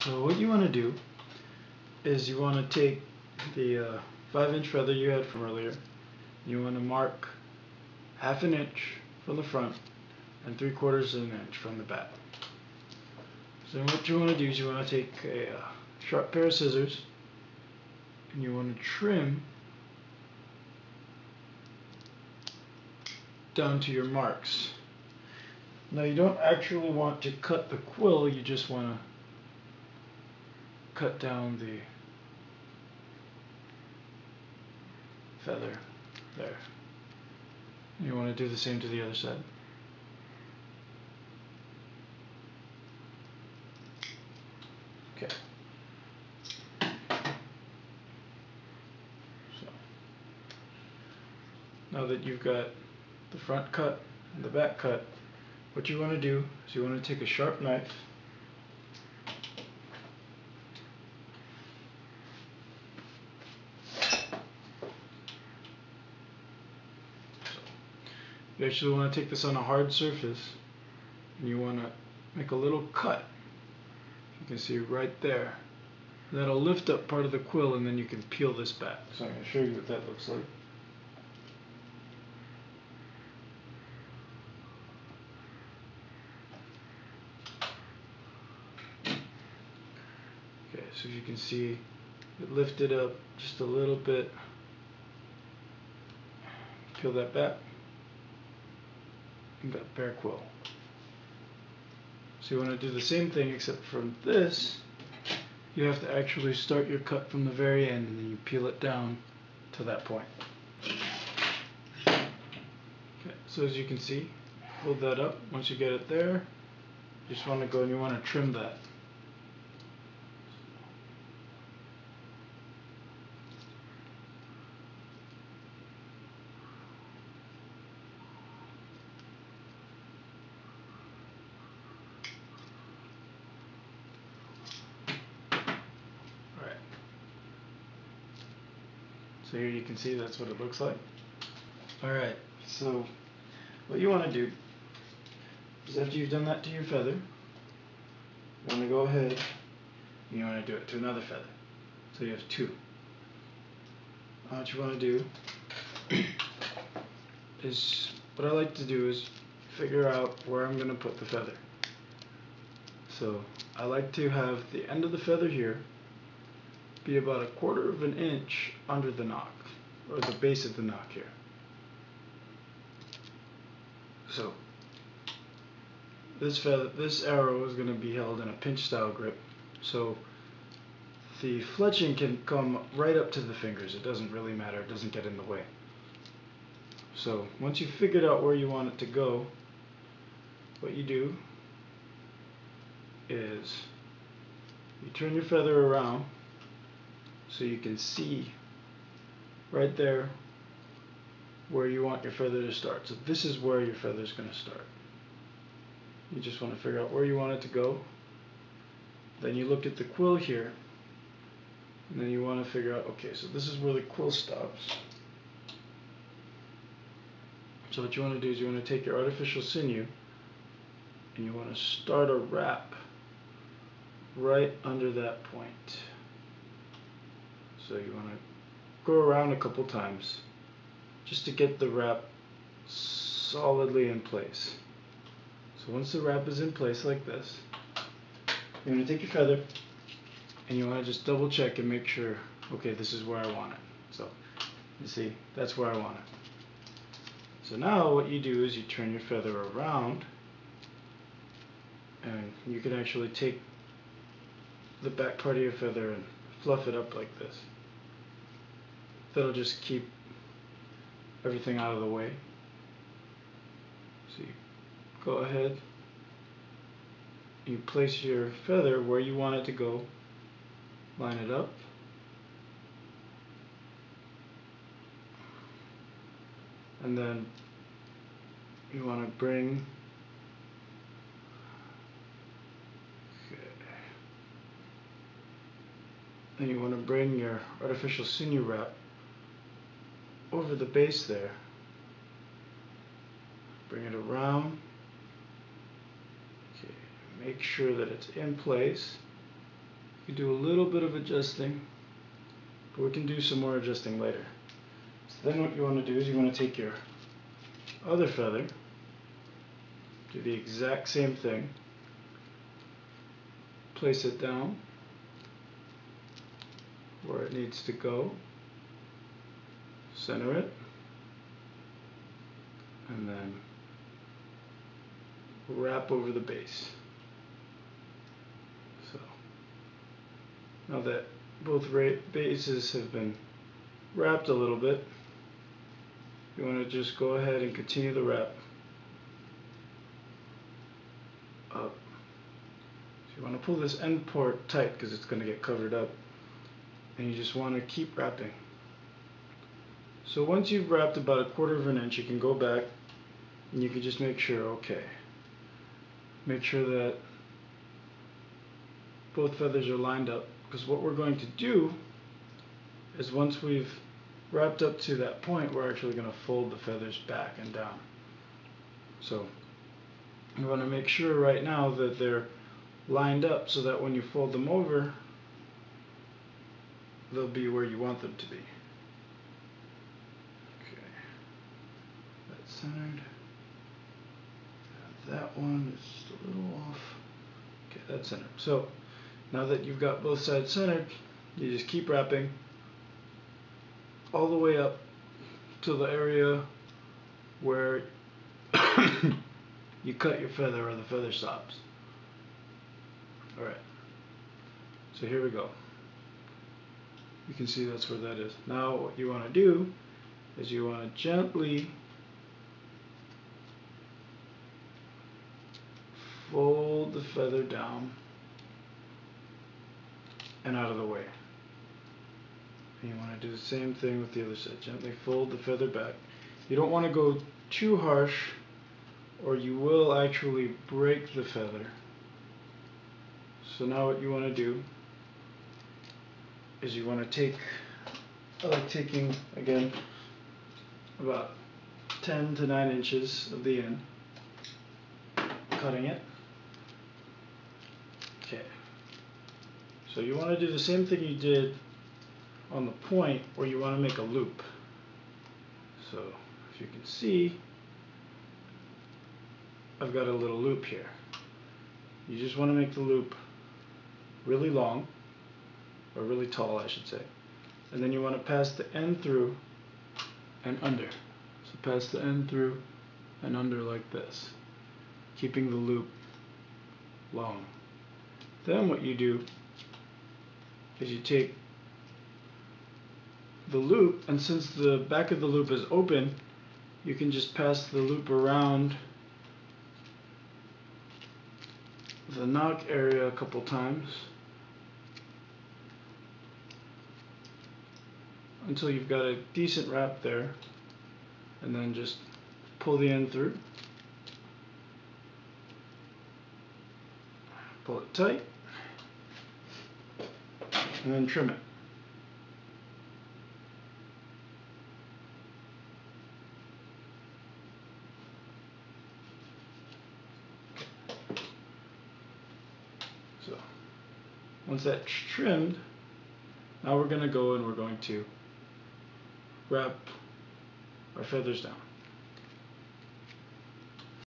So what you want to do is you want to take the 5-inch feather you had from earlier. You want to mark 1/2 inch from the front and 3/4 inch from the back. So what you want to do is you want to take a sharp pair of scissors and you want to trim down to your marks. Now you don't actually want to cut the quill, you just want to cut down the feather there. You want to do the same to the other side. Okay. So now that you've got the front cut and the back cut, what you want to do is you want to take a sharp knife You actually want to take this on a hard surface and you want to make a little cut. You can see right there. That'll lift up part of the quill and then you can peel this back. So I'm going to show you what that looks like. Okay, so you can see it lifted up just a little bit. Peel that back. And got bare quill. So you want to do the same thing, except from this, you have to actually start your cut from the very end and then you peel it down to that point. Okay, so as you can see, hold that up. Once you get it there, you just want to go and you want to trim that. So here you can see that's what it looks like. Alright, so what you want to do is after you've done that to your feather, you want to go ahead and you want to do it to another feather. So you have two. What you want to do is, what I like to do is figure out where I'm going to put the feather. So I like to have the end of the feather here be about 1/4 inch under the knock, or the base of the knock here. So this arrow is going to be held in a pinch style grip, so the fletching can come right up to the fingers. It doesn't really matter, it doesn't get in the way. So once you've figured out where you want it to go, what you do is you turn your feather around so you can see right there where you want your feather to start. So this is where your feather is going to start. You just want to figure out where you want it to go. Then you look at the quill here, and then you want to figure out, okay, so this is where the quill stops. So what you want to do is you want to take your artificial sinew and you want to start a wrap right under that point. So you want to go around a couple times just to get the wrap solidly in place. So once the wrap is in place like this, you're going to take your feather and you want to just double check and make sure, okay, this is where I want it. So you see, that's where I want it. So now what you do is you turn your feather around and you can actually take the back part of your feather and fluff it up like this. That'll just keep everything out of the way. So you go ahead, you place your feather where you want it to go, line it up, and then you want to bring your artificial sinew wrap over the base there. Bring it around. Okay, make sure that it's in place. You can do a little bit of adjusting, but we can do some more adjusting later. So then what you want to do is you want to take your other feather, do the exact same thing, place it down where it needs to go, center it, and then wrap over the base. So now that both bases have been wrapped a little bit, you want to just go ahead and continue the wrap up. So you want to pull this end part tight because it's going to get covered up, and you just want to keep wrapping. So once you've wrapped about 1/4 of an inch, you can go back and you can just make sure, okay, make sure that both feathers are lined up, because what we're going to do is once we've wrapped up to that point, we're actually going to fold the feathers back and down. So you want to make sure right now that they're lined up so that when you fold them over, they'll be where you want them to be. Okay, that's centered. That one is just a little off. Okay, that's centered. So now that you've got both sides centered, you just keep wrapping all the way up to the area where you cut your feather or the feather stops. Alright, so here we go. You can see that's where that is. Now what you want to do is you want to gently fold the feather down and out of the way. And you want to do the same thing with the other side. Gently fold the feather back. You don't want to go too harsh or you will actually break the feather. So now what you want to do is you want to take, I like taking, again, about 10 to 9 inches of the end, cutting it. Okay. So you want to do the same thing you did on the point where you want to make a loop. So if you can see, I've got a little loop here. You just want to make the loop really long, or really tall I should say, and then you want to pass the end through and under. So pass the end through and under like this, keeping the loop long. Then what you do is you take the loop, and since the back of the loop is open, you can just pass the loop around the knock area a couple times until you've got a decent wrap there, and then just pull the end through, pull it tight, and then trim it. So once that's trimmed, now we're going to go and we're going to wrap our feathers down.